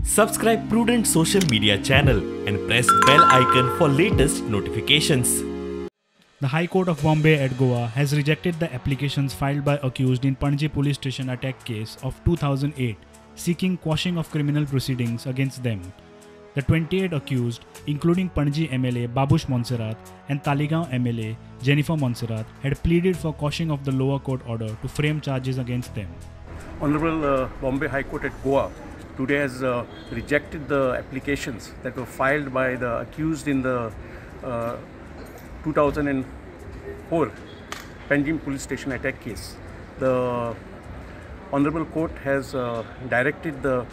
Subscribe Prudent social media channel and press bell icon for latest notifications. The High Court of Bombay at Goa has rejected the applications filed by accused in Panaji police station attack case of 2008 seeking quashing of criminal proceedings against them. The 28 accused, including Panaji MLA Babush Monserrat and Talegaon MLA Jennifer Monserrat, had pleaded for quashing of the lower court order to frame charges against them. Honorable Bombay High Court at Goa today has rejected the applications that were filed by the accused in the 2004 Panjim police station attack case. The Honorable Court has directed the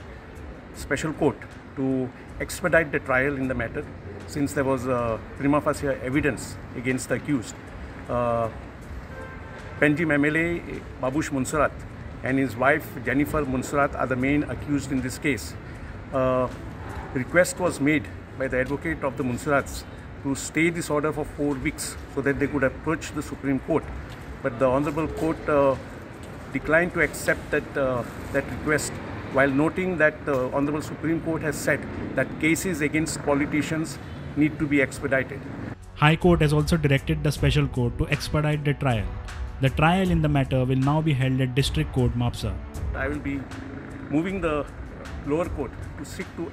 special court to expedite the trial in the matter since there was prima facie evidence against the accused. Panjim MLA Babush Monserrat and his wife Jennifer Monserrat are the main accused in this case. Request was made by the advocate of the Monserrats to stay this order for 4 weeks so that they could approach the Supreme Court. But the Honorable Court declined to accept that request, while noting that the Honorable Supreme Court has said that cases against politicians need to be expedited. High Court has also directed the special court to expedite the trial. The trial in the matter will now be held at District Court, Mapsa. I will be moving the lower court to seek to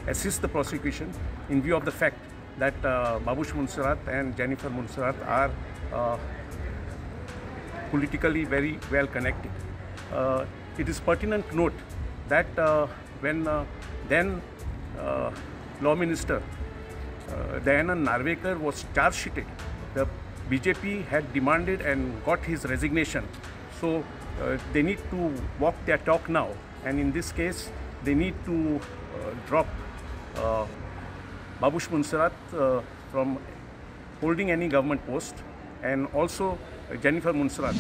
assist the prosecution in view of the fact that Babush Monserrat and Jennifer Monserrat are politically very well connected. It is pertinent to note that when then Law Minister Dayanand Narvekar was charge sheeted, the BJP had demanded and got his resignation. So they need to walk their talk now, and in this case they need to drop Babush Monserrat from holding any government post, and also Jennifer Monserrat.